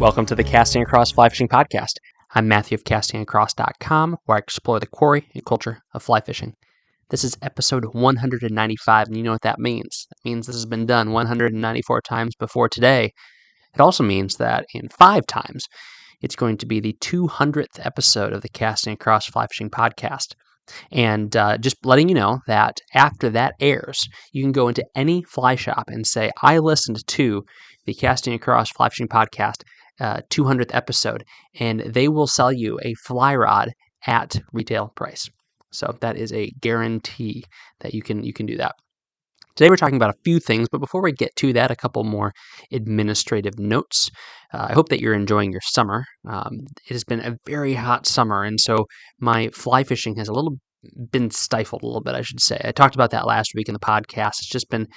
Welcome to the Casting Across Fly Fishing Podcast. I'm Matthew of castingacross.com, where I explore the quarry and culture of fly fishing. This is episode 195, and you know what that means. That means this has been done 194 times before today. It also means that in 5 times, it's going to be the 200th episode of the Casting Across Fly Fishing Podcast. And just letting you know that after that airs, you can go into any fly shop and say, I listened to the Casting Across Fly Fishing Podcast 200th episode, and they will sell you a fly rod at retail price. So that is a guarantee that you can do that. Today we're talking about a few things, but before we get to that, a couple more administrative notes. I hope that you're enjoying your summer. It has been a very hot summer, and so my fly fishing has been stifled a little bit, I should say. I talked about that last week in the podcast. It's just been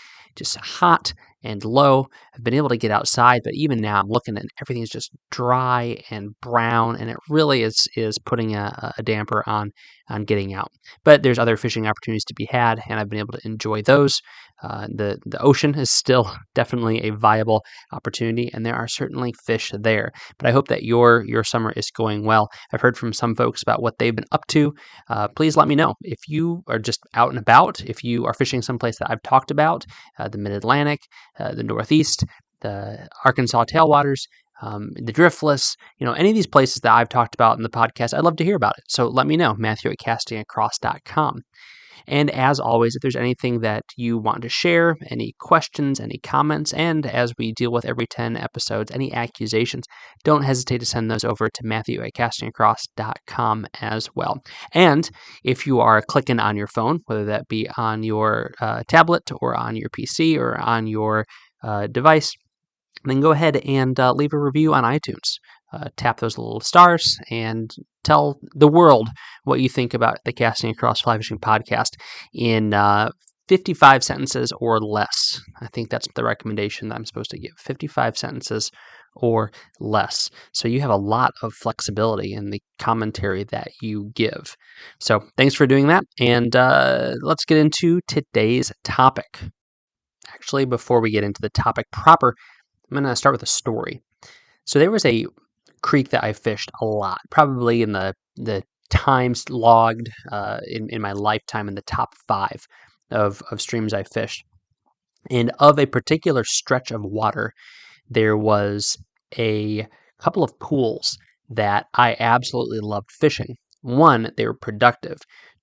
hot and low. I've been able to get outside, but even now I'm looking and everything's just dry and brown, and it really is putting a damper on getting out. But there's other fishing opportunities to be had, and I've been able to enjoy those. The ocean is still definitely a viable opportunity, and there are certainly fish there. But I hope that your summer is going well. I've heard from some folks about what they've been up to. Please let me know if you are just out and about, if you are fishing someplace that I've talked about, the Mid-Atlantic, the Northeast, the Arkansas tailwaters, the driftless, any of these places that I've talked about in the podcast. I'd love to hear about it. So let me know, Matthew at castingacross.com. And as always, if there's anything that you want to share, any questions, any comments, and as we deal with every 10 episodes, any accusations, don't hesitate to send those over to Matthew at castingacross.com as well. And if you are clicking on your phone, whether that be on your tablet or on your PC or on your device, then go ahead and leave a review on iTunes. Tap those little stars and tell the world what you think about the Casting Across Fly Fishing Podcast in 55 sentences or less. I think that's the recommendation that I'm supposed to give, 55 sentences or less. So you have a lot of flexibility in the commentary that you give. So thanks for doing that, and let's get into today's topic. Actually, before we get into the topic proper, I'm going to start with a story. So there was a creek that I fished a lot, probably in the times logged in my lifetime in the top 5 of streams I fished. And of a particular stretch of water, there was a couple of pools that I absolutely loved fishing. 1, they were productive.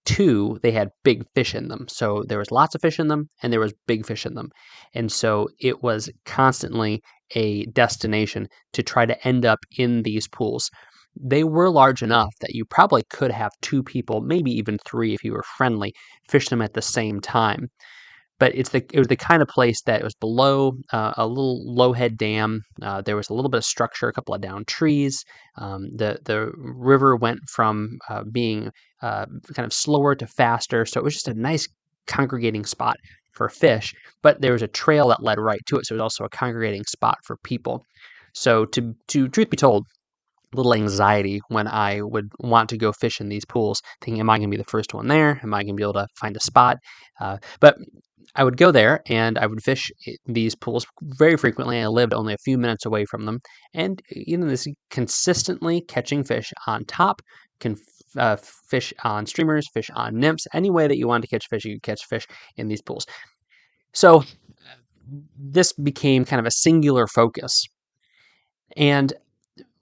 2, they had big fish in them. So there was lots of fish in them, and there was big fish in them. And so it was constantly a destination to try to end up in these pools. They were large enough that you probably could have 2 people, maybe even 3 if you were friendly, fish them at the same time. But it was the kind of place that it was below a little low-head dam. There was a little bit of structure, a couple of down trees. The river went from being kind of slower to faster, so it was just a nice congregating spot for fish. But there was a trail that led right to it, so it was also a congregating spot for people. So to truth be told, little anxiety when I would want to go fish in these pools, thinking, am I going to be the first one there? Am I going to be able to find a spot? But I would go there and I would fish these pools very frequently. I lived only a few minutes away from them, and this consistently catching fish on top, can fish on streamers, fish on nymphs, any way that you want to catch fish, you could catch fish in these pools. So this became kind of a singular focus. And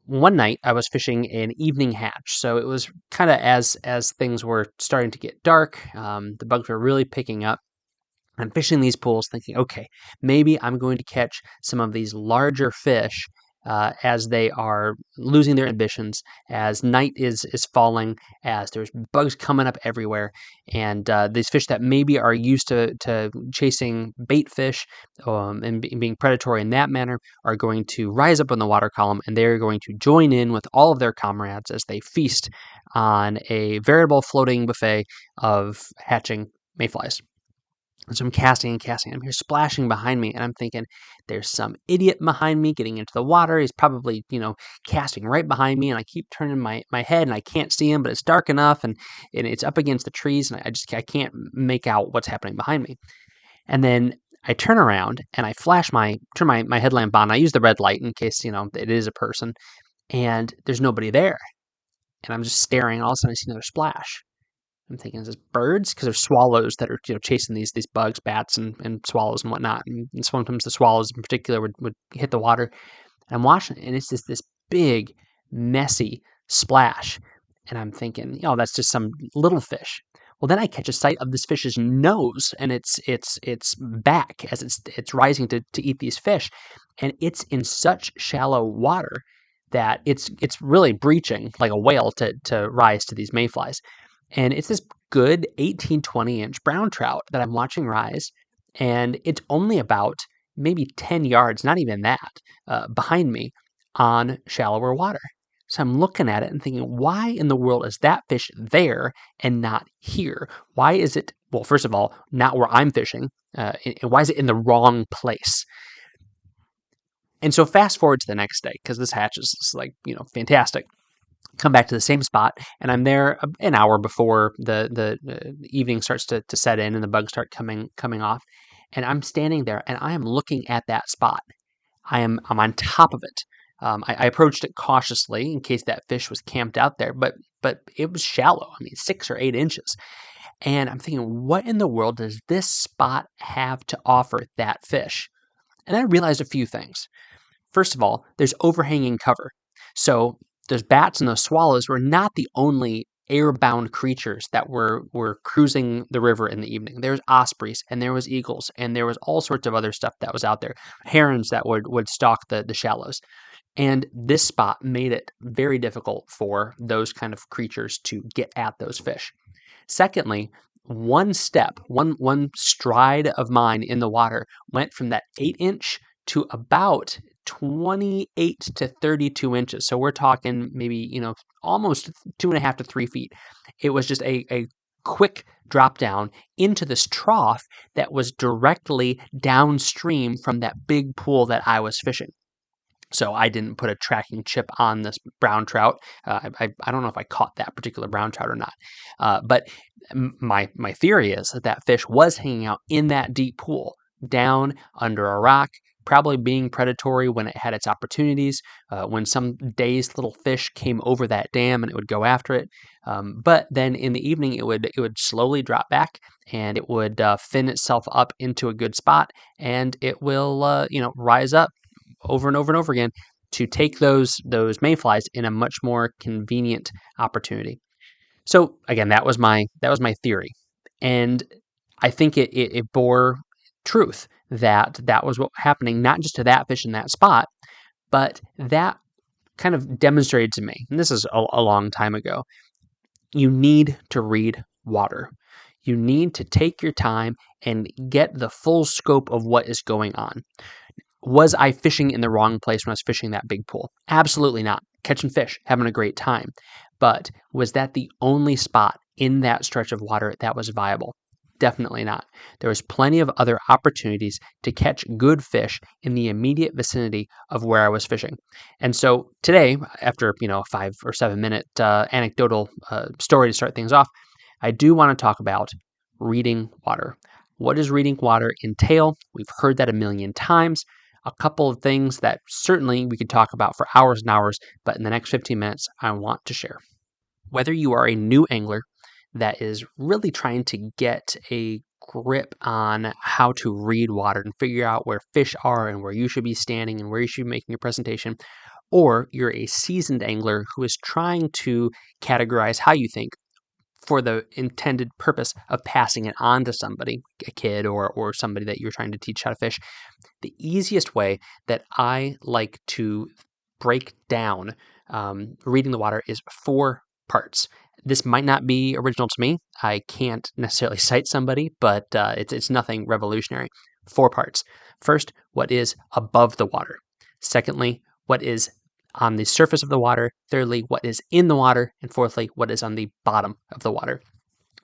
one night I was fishing an evening hatch, so it was kind of as things were starting to get dark, the bugs were really picking up. I'm fishing these pools thinking, okay, maybe I'm going to catch some of these larger fish as they are losing their inhibitions, as night is falling, as there's bugs coming up everywhere, and these fish that maybe are used to chasing bait fish and being predatory in that manner are going to rise up in the water column, and they're going to join in with all of their comrades as they feast on a veritable floating buffet of hatching mayflies. And so I'm casting and casting. I'm here splashing behind me, and I'm thinking, there's some idiot behind me getting into the water. He's probably, casting right behind me, and I keep turning my head, and I can't see him, but it's dark enough, and it's up against the trees, and I can't make out what's happening behind me. And then I turn around and I turn my headlamp on. I use the red light in case, it is a person, and there's nobody there. And I'm just staring, and all of a sudden I see another splash. I'm thinking, is this birds? Because there's swallows that are chasing these bugs, bats, and swallows and whatnot. And sometimes the swallows in particular would hit the water. And I'm watching it, and it's just this big, messy splash. And I'm thinking, that's just some little fish. Well, then I catch a sight of this fish's nose and its back as it's rising to eat these fish, and it's in such shallow water that it's really breaching like a whale to rise to these mayflies. And it's this good 18, 20-inch brown trout that I'm watching rise, and it's only about maybe 10 yards, not even that, behind me on shallower water. So I'm looking at it and thinking, why in the world is that fish there and not here? Why is it, well, first of all, not where I'm fishing? And why is it in the wrong place? And so fast forward to the next day, because this hatch is like, fantastic. Come back to the same spot, and I'm there an hour before the evening starts to set in and the bugs start coming off. And I'm standing there and I am looking at that spot. I'm on top of it. I approached it cautiously in case that fish was camped out there, but it was shallow. I mean, 6 or 8 inches. And I'm thinking, what in the world does this spot have to offer that fish? And I realized a few things. First of all, there's overhanging cover. So those bats and those swallows were not the only airbound creatures that were cruising the river in the evening. There was ospreys, and there was eagles, and there was all sorts of other stuff that was out there. Herons that would stalk the shallows. And this spot made it very difficult for those kind of creatures to get at those fish. Secondly, one stride of mine in the water went from that 8-inch to about 28 to 32 inches. So we're talking maybe, almost 2.5 to 3 feet. It was just a quick drop down into this trough that was directly downstream from that big pool that I was fishing. So I didn't put a tracking chip on this brown trout. I don't know if I caught that particular brown trout or not. But my theory is that fish was hanging out in that deep pool, down under a rock, probably being predatory when it had its opportunities, when some dazed little fish came over that dam and it would go after it. But then in the evening, it would slowly drop back and it would fin itself up into a good spot, and it will rise up over and over and over again to take those mayflies in a much more convenient opportunity. So again, that was my theory, and I think it bore truth that was what was happening, not just to that fish in that spot, but that kind of demonstrated to me, and this is a long time ago, you need to read water. You need to take your time and get the full scope of what is going on. Was I fishing in the wrong place when I was fishing that big pool? Absolutely not. Catching fish, having a great time. But was that the only spot in that stretch of water that was viable? Definitely not. There was plenty of other opportunities to catch good fish in the immediate vicinity of where I was fishing. And so today, after a 5 or 7 minute anecdotal story to start things off, I do want to talk about reading water. What does reading water entail? We've heard that a million times. A couple of things that certainly we could talk about for hours and hours, but in the next 15 minutes, I want to share. Whether you are a new angler that is really trying to get a grip on how to read water and figure out where fish are and where you should be standing and where you should be making your presentation, or you're a seasoned angler who is trying to categorize how you think for the intended purpose of passing it on to somebody, a kid or somebody that you're trying to teach how to fish, the easiest way that I like to break down reading the water is 4 parts. This might not be original to me. I can't necessarily cite somebody, but it's nothing revolutionary. 4 parts. First, what is above the water. Secondly, what is on the surface of the water. Thirdly, what is in the water. And fourthly, what is on the bottom of the water.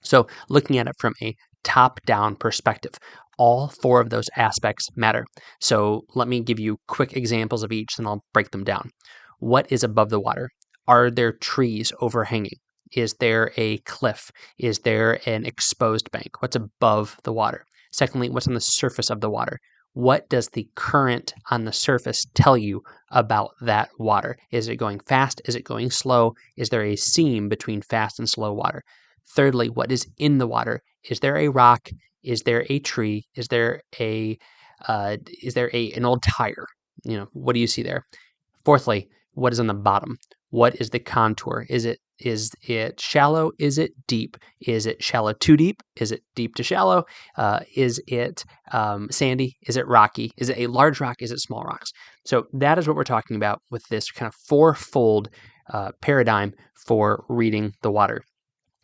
So looking at it from a top-down perspective, all 4 of those aspects matter. So let me give you quick examples of each, and I'll break them down. What is above the water? Are there trees overhanging? Is there a cliff? Is there an exposed bank? What's above the water? Secondly, what's on the surface of the water? What does the current on the surface tell you about that water? Is it going fast? Is it going slow? Is there a seam between fast and slow water? Thirdly, what is in the water? Is there a rock? Is there a tree? Is there an old tire? What do you see there? Fourthly, what is on the bottom? What is the contour? Is it shallow? Is it deep? Is it shallow to deep? Is it deep to shallow? Is it sandy? Is it rocky? Is it a large rock? Is it small rocks? So that is what we're talking about with this kind of fourfold paradigm for reading the water.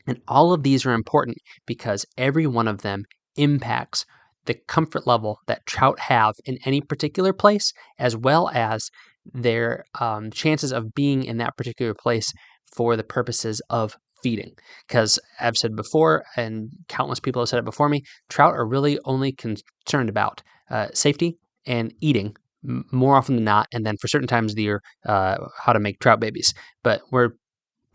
And all of these are important because every one of them impacts the comfort level that trout have in any particular place, as well as their chances of being in that particular place for the purposes of feeding. Because I've said before, and countless people have said it before me, trout are really only concerned about safety and eating more often than not, and then for certain times of the year, how to make trout babies. But we're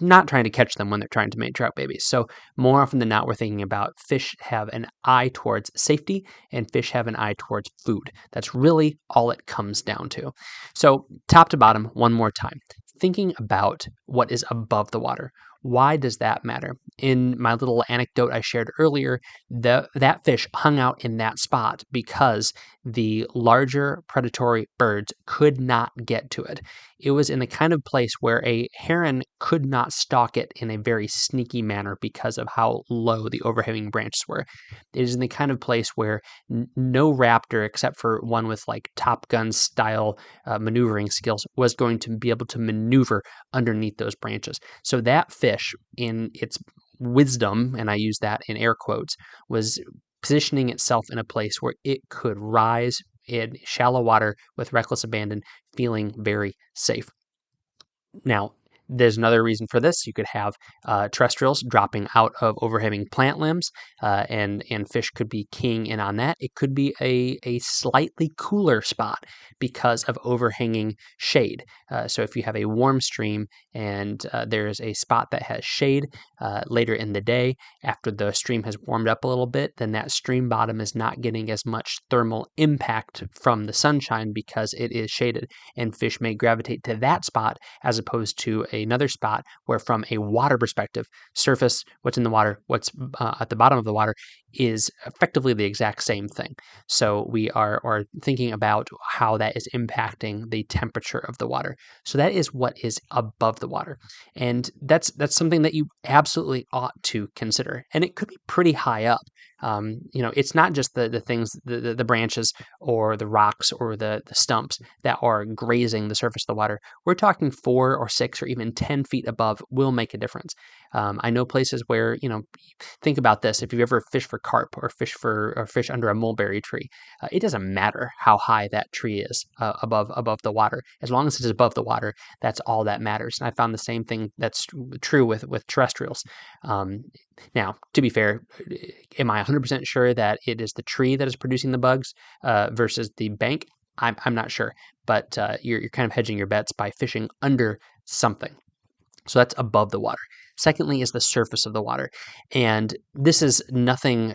not trying to catch them when they're trying to make trout babies. So more often than not, we're thinking about fish have an eye towards safety and fish have an eye towards food. That's really all it comes down to. So top to bottom, one more time, thinking about what is above the water. Why does that matter? In my little anecdote I shared earlier, that fish hung out in that spot because the larger predatory birds could not get to it. It was in the kind of place where a heron could not stalk it in a very sneaky manner because of how low the overhanging branches were. It is in the kind of place where no raptor, except for one with like Top Gun style maneuvering skills, was going to be able to maneuver underneath those branches. So that fish, in its wisdom, and I use that in air quotes, was positioning itself in a place where it could rise in shallow water with reckless abandon, feeling very safe. Now, there's another reason for this. You could have terrestrials dropping out of overhanging plant limbs, and fish could be keying in on that. It could be a slightly cooler spot because of overhanging shade. So if you have a warm stream and there's a spot that has shade later in the day, after the stream has warmed up a little bit, then that stream bottom is not getting as much thermal impact from the sunshine because it is shaded, and fish may gravitate to that spot as opposed to another spot where, from a water perspective, surface, what's in the water, what's at the bottom of the water, is effectively the exact same thing. So we are thinking about how that is impacting the temperature of the water. So that is what is above the water. And that's something that you absolutely ought to consider. And it could be pretty high up. It's not just the things, the branches or the rocks or the stumps that are grazing the surface of the water. We're talking 4 or 6 or even 10 feet above will make a difference. I know places where, think about this. If you've ever fished for carp or fish under a mulberry tree, it doesn't matter how high that tree is above the water. As long as it is above the water, that's all that matters. And I found the same thing that's true with terrestrials. Now, to be fair, am I 100% sure that it is the tree that is producing the bugs versus the bank? I'm not sure, but you're kind of hedging your bets by fishing under something. So that's above the water. Secondly is the surface of the water. And this is nothing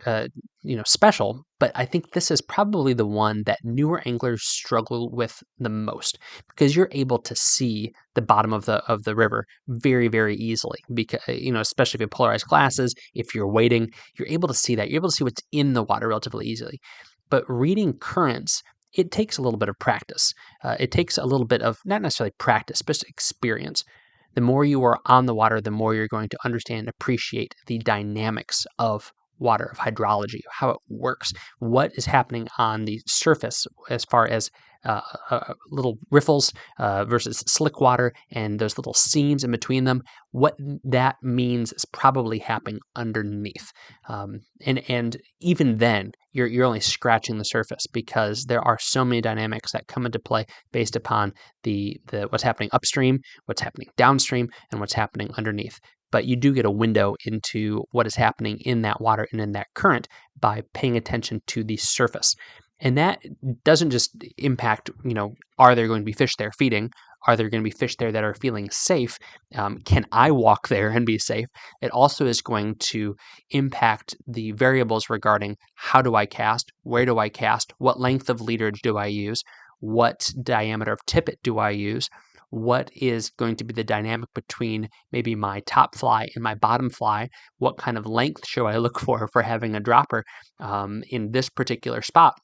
special, but I think this is probably the one that newer anglers struggle with the most, because you're able to see the bottom of the river very, very easily, because especially if you have polarized glasses, if you're wading, you're able to see that. You're able to see what's in the water relatively easily. But reading currents, it takes a little bit of practice. It takes a little bit of, not necessarily practice, but experience. The more you are on the water, the more you're going to understand and appreciate the dynamics of water, of hydrology, how it works, what is happening on the surface as far as little riffles versus slick water and those little seams in between them. What that means is probably happening underneath. And even then, you're only scratching the surface, because there are so many dynamics that come into play based upon the what's happening upstream, what's happening downstream, and what's happening underneath. But you do get a window into what is happening in that water and in that current by paying attention to the surface. And that doesn't just impact, are there going to be fish there feeding? Are there going to be fish there that are feeling safe? Can I walk there and be safe? It also is going to impact the variables regarding how do I cast, where do I cast, what length of leaderage do I use, what diameter of tippet do I use, what is going to be the dynamic between maybe my top fly and my bottom fly, what kind of length should I look for having a dropper in this particular spot.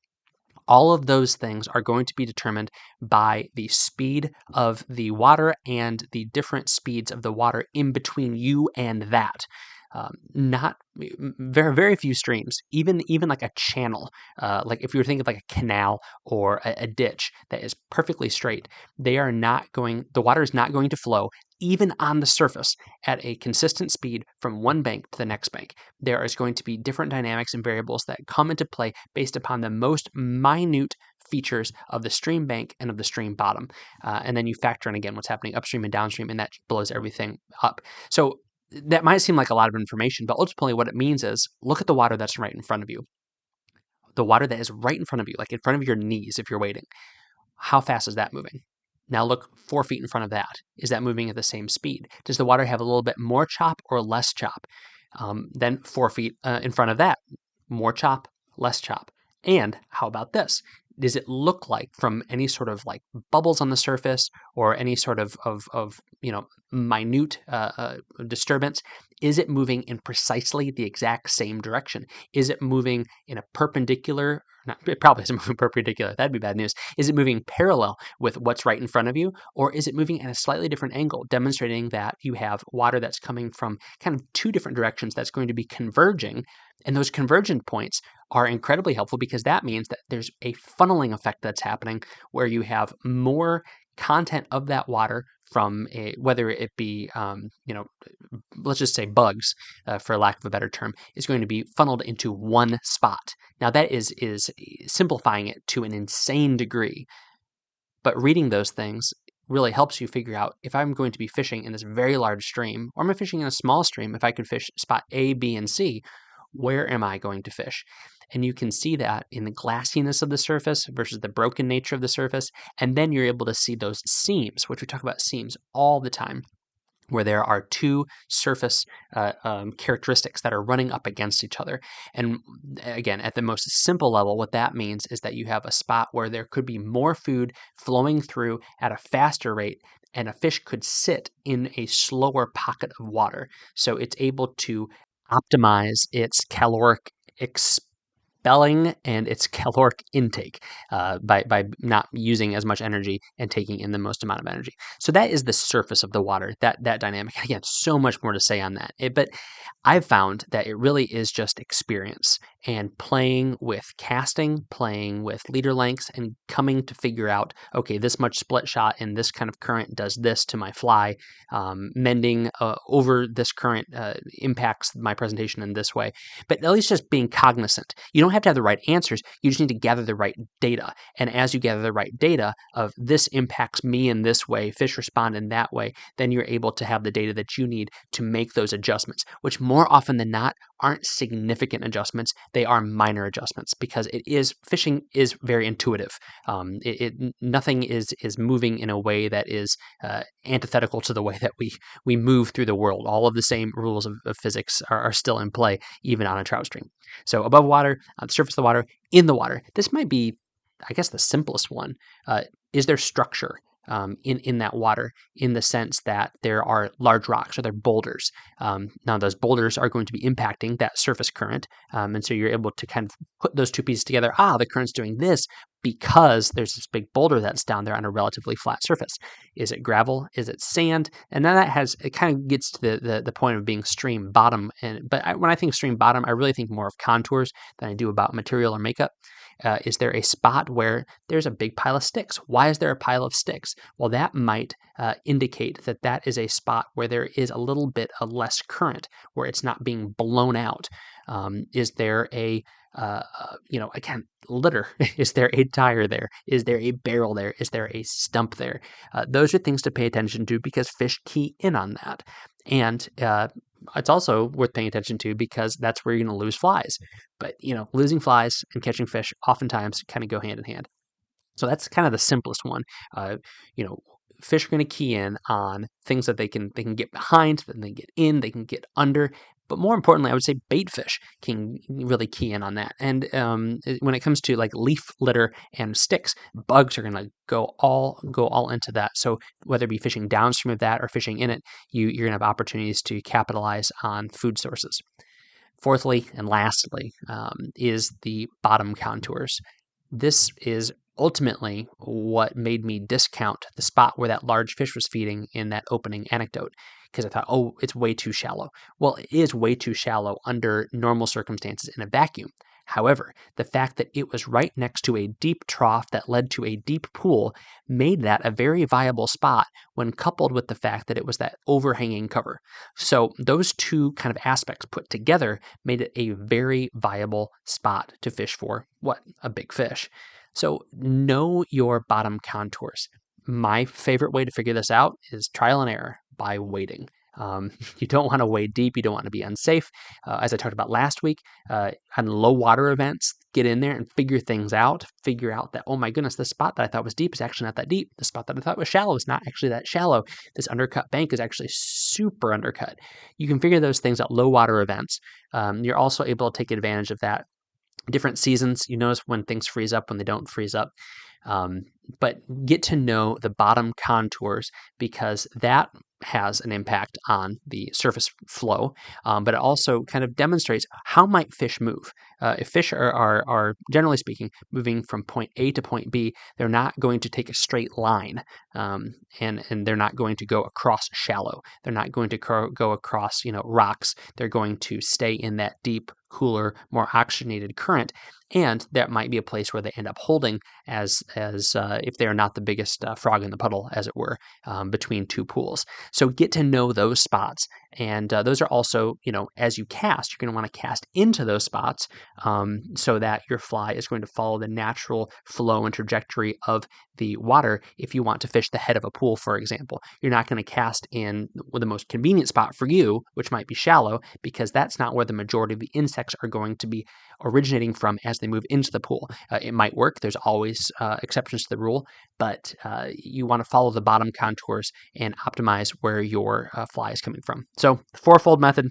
All of those things are going to be determined by the speed of the water and the different speeds of the water in between you and that. Not very, very few streams, even like a channel, like if you were thinking of like a canal or a ditch that is perfectly straight, the water is not going to flow even on the surface at a consistent speed from one bank to the next bank. There is going to be different dynamics and variables that come into play based upon the most minute features of the stream bank and of the stream bottom. And then you factor in again what's happening upstream and downstream, and that blows everything up. So that might seem like a lot of information, but ultimately what it means is look at the water that's right in front of you. The water that is right in front of you, like in front of your knees if you're wading. How fast is that moving? Now look 4 feet in front of that. Is that moving at the same speed? Does the water have a little bit more chop or less chop? Then 4 feet in front of that, more chop, less chop. And how about this? Does it look like from any sort of like bubbles on the surface or any sort of minute disturbance? Is it moving in precisely the exact same direction? Is it moving in a perpendicular? It probably isn't moving perpendicular. That'd be bad news. Is it moving parallel with what's right in front of you? Or is it moving at a slightly different angle, demonstrating that you have water that's coming from kind of two different directions that's going to be converging? And those convergent points are incredibly helpful because that means that there's a funneling effect that's happening where you have more content of that water from whether it be, let's just say bugs, for lack of a better term, is going to be funneled into one spot. Now that is simplifying it to an insane degree, but reading those things really helps you figure out if I'm going to be fishing in this very large stream or am I fishing in a small stream, if I could fish spot A, B, and C, where am I going to fish? And you can see that in the glassiness of the surface versus the broken nature of the surface. And then you're able to see those seams, which we talk about seams all the time, where there are two surface characteristics that are running up against each other. And again, at the most simple level, what that means is that you have a spot where there could be more food flowing through at a faster rate, and a fish could sit in a slower pocket of water. So it's able to optimize its caloric expelling and its caloric intake by not using as much energy and taking in the most amount of energy. So that is the surface of the water, that dynamic. Again, so much more to say on that. But I've found that it really is just experience and playing with casting, playing with leader lengths, and coming to figure out, okay, this much split shot in this kind of current does this to my fly. Mending over this current impacts my presentation in this way. But at least just being cognizant. You don't have to have the right answers. You just need to gather the right data. And as you gather the right data of this impacts me in this way, fish respond in that way, then you're able to have the data that you need to make those adjustments, which more often than not aren't significant adjustments. They are minor adjustments because fishing is very intuitive. Nothing is moving in a way that is antithetical to the way that we move through the world. All of the same rules of physics are still in play, even on a trout stream. So above water, on the surface of the water, in the water. This might be, I guess, the simplest one. Is there structure in that water, in the sense that there are large rocks or there are boulders? Now those boulders are going to be impacting that surface current, and so you're able to kind of put those two pieces together. The current's doing this because there's this big boulder that's down there on a relatively flat surface. Is it gravel? Is it sand? And then it kind of gets to the point of being stream bottom. But when I think stream bottom, I really think more of contours than I do about material or makeup. Is there a spot where there's a big pile of sticks? Why is there a pile of sticks? Well, that might indicate that is a spot where there is a little bit of less current, where it's not being blown out. Is there again, litter? Is there a tire there? Is there a barrel there? Is there a stump there? Those are things to pay attention to because fish key in on that. And it's also worth paying attention to because that's where you're going to lose flies. But, losing flies and catching fish oftentimes kind of go hand in hand. So that's kind of the simplest one. fish are going to key in on things that they can get behind, then they get in, they can get under. But more importantly, I would say bait fish can really key in on that. And when it comes to like leaf litter and sticks, bugs are going to go all into that. So whether it be fishing downstream of that or fishing in it, you're going to have opportunities to capitalize on food sources. Fourthly and lastly is the bottom contours. This is ultimately what made me discount the spot where that large fish was feeding in that opening anecdote, because I thought, oh, it's way too shallow. Well, it is way too shallow under normal circumstances in a vacuum. However, the fact that it was right next to a deep trough that led to a deep pool made that a very viable spot when coupled with the fact that it was that overhanging cover. So those two kind of aspects put together made it a very viable spot to fish for a big fish. So know your bottom contours. My favorite way to figure this out is trial and error by wading. You don't want to wade deep. You don't want to be unsafe. As I talked about last week, on low water events, get in there and figure things out. Figure out that, oh my goodness, the spot that I thought was deep is actually not that deep. The spot that I thought was shallow is not actually that shallow. This undercut bank is actually super undercut. You can figure those things at low water events. You're also able to take advantage of that. Different seasons, you notice when things freeze up, when they don't freeze up. But get to know the bottom contours, because that has an impact on the surface flow, but it also kind of demonstrates how might fish move. If fish are generally speaking moving from point A to point B, they're not going to take a straight line, and they're not going to go across shallow. They're not going to go across rocks. They're going to stay in that deep, cooler, more oxygenated current. And that might be a place where they end up holding as if they are not the biggest frog in the puddle, as it were, between two pools. So get to know those spots. And those are also, as you cast, you're going to want to cast into those spots so that your fly is going to follow the natural flow and trajectory of the water. If you want to fish the head of a pool, for example, you're not going to cast in the most convenient spot for you, which might be shallow, because that's not where the majority of the insects are going to be originating from as they move into the pool. It might work. There's always exceptions to the rule, but you want to follow the bottom contours and optimize where your fly is coming from. So fourfold method: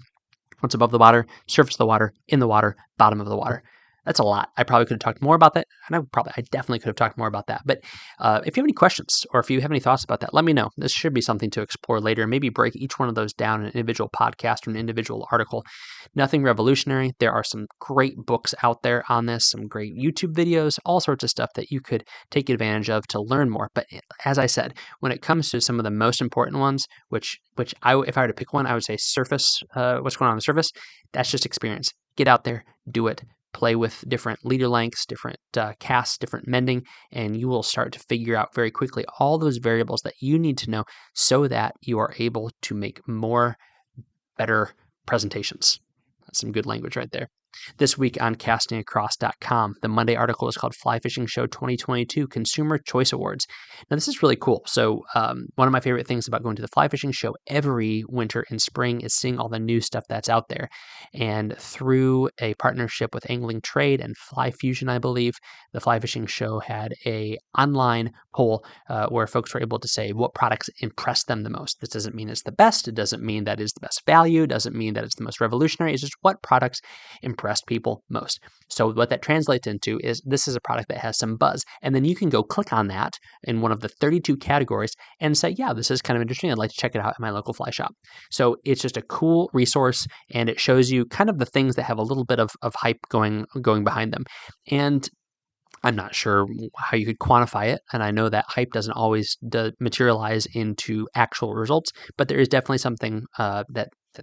what's above the water, surface of the water, in the water, bottom of the water. That's a lot. I probably could have talked more about that, and I definitely could have talked more about that. But if you have any questions or if you have any thoughts about that, let me know. This should be something to explore later. Maybe break each one of those down in an individual podcast or an individual article. Nothing revolutionary. There are some great books out there on this, some great YouTube videos, all sorts of stuff that you could take advantage of to learn more. But as I said, when it comes to some of the most important ones, which if I were to pick one, I would say surface. What's going on the surface? That's just experience. Get out there, do it. Play with different leader lengths, different casts, different mending, and you will start to figure out very quickly all those variables that you need to know so that you are able to make better presentations. That's some good language right there. This week on castingacross.com, the Monday article is called Fly Fishing Show 2022 Consumer Choice Awards. Now, this is really cool. So one of my favorite things about going to the Fly Fishing Show every winter and spring is seeing all the new stuff that's out there. And through a partnership with Angling Trade and Fly Fusion, I believe, the Fly Fishing Show had a online poll where folks were able to say what products impressed them the most. This doesn't mean it's the best. It doesn't mean that it's the best value. It doesn't mean that it's the most revolutionary. It's just what products impressed people most. So what that translates into is this is a product that has some buzz. And then you can go click on that in one of the 32 categories and say, yeah, this is kind of interesting. I'd like to check it out at my local fly shop. So it's just a cool resource, and it shows you kind of the things that have a little bit of hype going behind them. And I'm not sure how you could quantify it, and I know that hype doesn't always materialize into actual results, but there is definitely something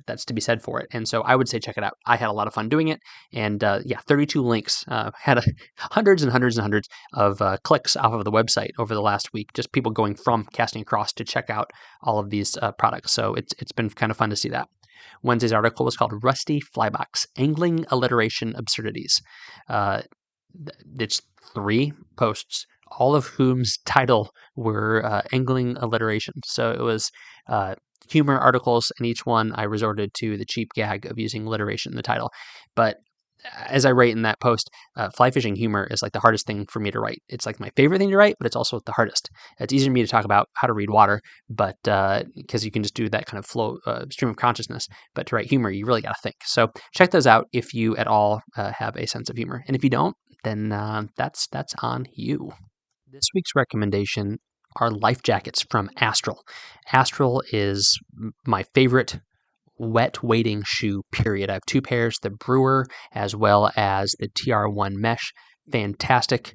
that's to be said for it. And so I would say check it out. I had a lot of fun doing it, and 32 links, had hundreds and hundreds and hundreds of clicks off of the website over the last week, just people going from Casting Across to check out all of these products. So it's been kind of fun to see that. Wednesday's article was called Rusty Flybox, Angling Alliteration Absurdities. It's 3 posts, all of whom's title were angling alliteration. So it was humor articles, and each one I resorted to the cheap gag of using alliteration in the title. But as I write in that post, fly fishing humor is like the hardest thing for me to write. It's like my favorite thing to write, but it's also the hardest. It's easier for me to talk about how to read water, but because you can just do that kind of flow, stream of consciousness. But to write humor, you really got to think. So check those out if you at all have a sense of humor, and if you don't, then that's on you. This week's recommendation are life jackets from Astral. Astral is my favorite wet wading shoe, period. I have two pairs, the Brewer as well as the TR1 Mesh. Fantastic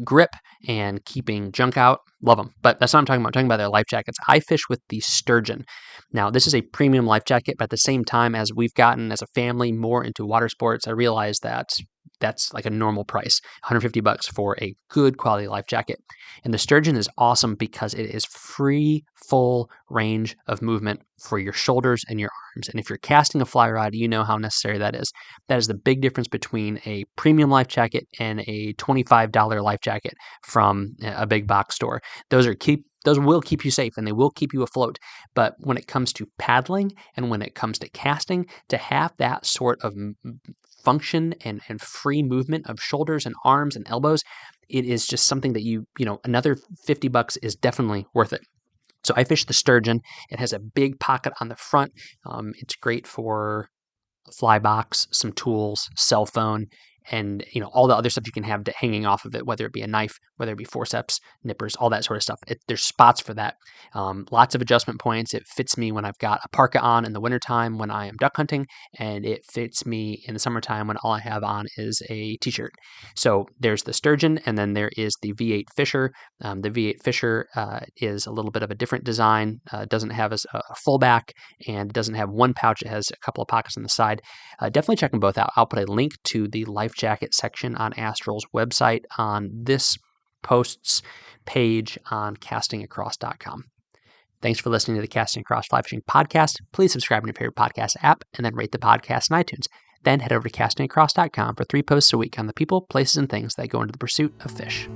grip and keeping junk out. Love them. But that's not what I'm talking about. I'm talking about their life jackets. I fish with the Sturgeon. Now, this is a premium life jacket, but at the same time, as we've gotten as a family more into water sports, I realized that that's like a normal price, $150 for a good quality life jacket. And the Sturgeon is awesome because it is free, full range of movement for your shoulders and your arms. And if you're casting a fly rod, you know how necessary that is. That is the big difference between a premium life jacket and a $25 life jacket from a big box store. Those will keep you safe and they will keep you afloat. But when it comes to paddling and when it comes to casting, to have that sort of function and free movement of shoulders and arms and elbows, it is just something that another $50 is definitely worth it. So I fish the Sturgeon. It has a big pocket on the front. It's great for a fly box, some tools, cell phone, and all the other stuff you can have hanging off of it, whether it be a knife, whether it be forceps, nippers, all that sort of stuff. There's spots for that. Lots of adjustment points. It fits me when I've got a parka on in the wintertime when I am duck hunting, and it fits me in the summertime when all I have on is a t-shirt. So there's the Sturgeon, and then there is the V8 Fisher. The V8 Fisher is a little bit of a different design. It doesn't have a full back, and it doesn't have one pouch. It has a couple of pockets on the side. Definitely check them both out. I'll put a link to the life jacket section on Astral's website on this post's page on castingacross.com. Thanks for listening to the Casting Across Fly Fishing Podcast. Please subscribe in your favorite podcast app and then rate the podcast in iTunes. Then head over to castingacross.com for 3 posts a week on the people, places, and things that go into the pursuit of fish.